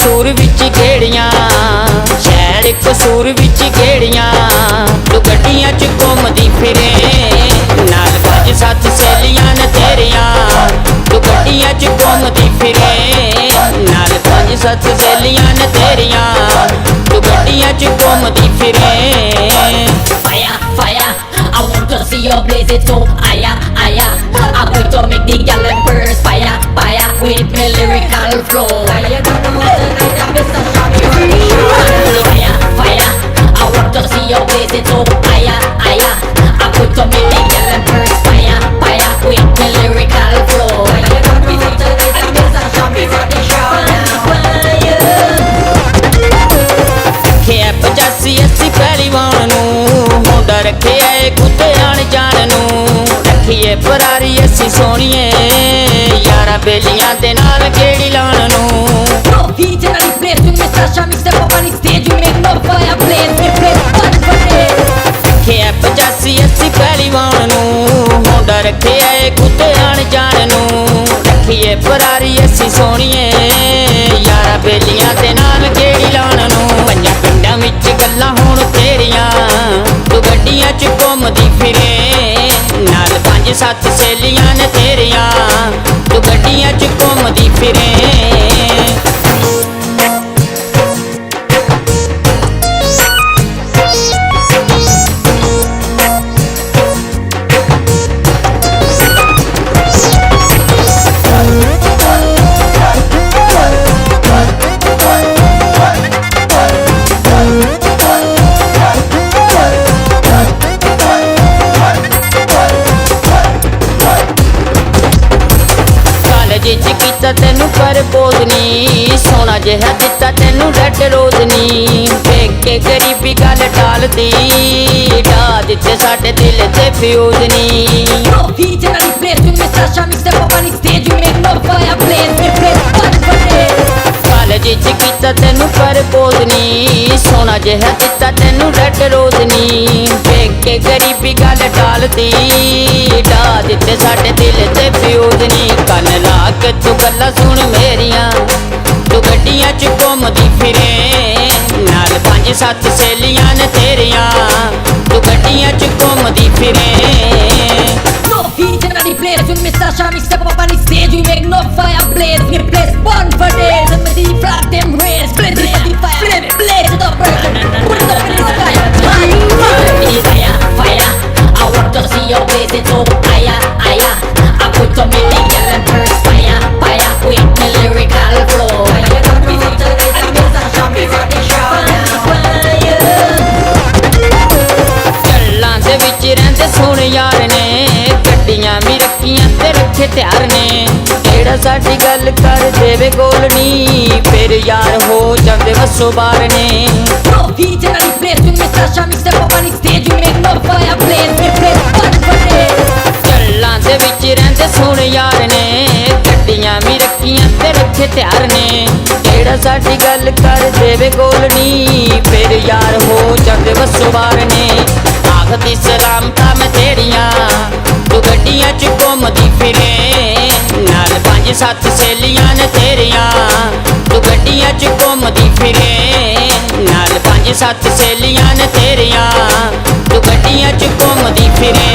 कसूर विच गेड़ियां, शहर कसूर विच गेड़ियां, तू गड्डियां च घूमदी फिरे, नाल 5-7 सहेलियां न तेरियां, तू गड्डियां च घूमदी फिरे, नाल 5-7 सहेलियां न तेरियां, तू गड्डियां च घूमदी फिरे। Fire, fire, I want to see your blaze it so higher, higher. I'm going to make the gal them burst. Fire, fire, with me lyrical flow. Fire, fire, I want to see your blaze it so higher, higher. I'm going to make the gal them burst. Fire, fire, with me lyrical flow. रखे 85-80 पहलवान नूं, मुंडा रखे कुत्ते आण जान नूं, रखिए Ferrari असी सोहणीए, यारा बेलियां दे नाल गेड़ी लाण नूं। Beat in the place, you Mr. Shami step up on the stage, you make no fireplace, we play fun for it. रखे 85-80 पहलवान नूं, मुंडा रखे कुत्ते आण जान नूं, रखिए फरारी असी सोहणीए, यारा बेलियां दे नाल गेड़ी लाण नूं। पंजां पिंडां विच गल्लां होण तेरियां, तू गड्डियां च घूमदी फिरे, नाल 5-7 सहेलियां न तेरियां, तू गड्डियां च घूमदी फिरे। जिच कीता तेनू प्रपोज नी, सोना जिहा दिता तेनू रेड रोज नी, देख के गरीबी गल टालदी, ढा दिते साडे दिल ते fuse knee. Beat in the place, you Mr. Shami step up on the stage, you make no fireplace, we play fun for it. गल जिच कीता तेनू प्रपोज नी, सोना जिहा दिता तेनू रेड रोज नी, देख के गरीबी गल टालदी, ढा दिते साडे दिल ते फ्यूज नी। कन ला के तू गल्लां सुन मेरियां, तू गड्डियां च घूमदी फिरे, नाल 5-7 सहेलियां न तेरियां, तू गड्डियां च घूमदी फिरे। Beat in the place, you Mr. Shami step up on the stage, you make no fireplace, we play fun for it. Somebody flag them raise, split it for the fire, flame it, blaze it up, burn it, put it up in the sky. Fire, fire, I want to see your blaze it so higher, higher. I put to make the gal and burst. Fire, fire, with me lyrical flow. गल्लां दे विच रहिंदे सोहण यार ने, गड्डियां भी रखियां ते रखे त्यार ने, जेड़ा साडी गल कर देवे गोल नी, फिर यार हो जांदे वसो बार ने। Beat in the place, you Mr. Shami step up on the stage, you make no fireplace, we play fun for it. गल्लां दे विच रहिंदे सोहण यार ने, गड्डियां भी रखियां ते रखे त्यार ने, जेड़ा साडी गल कर देवे गोल नी, फिर यार हो जांदे वसो बार ने। आखदी सलामतां मैं तेरियां, तू गड्डियां च घूमदी फिरे, नाल 5-7 सहेलियां न तेरियां, तू गड्डियां च घूमदी फिरे, नाल 5-7 सहेलियां न तेरियां, तू गड्डियां च घूमदी फिरे।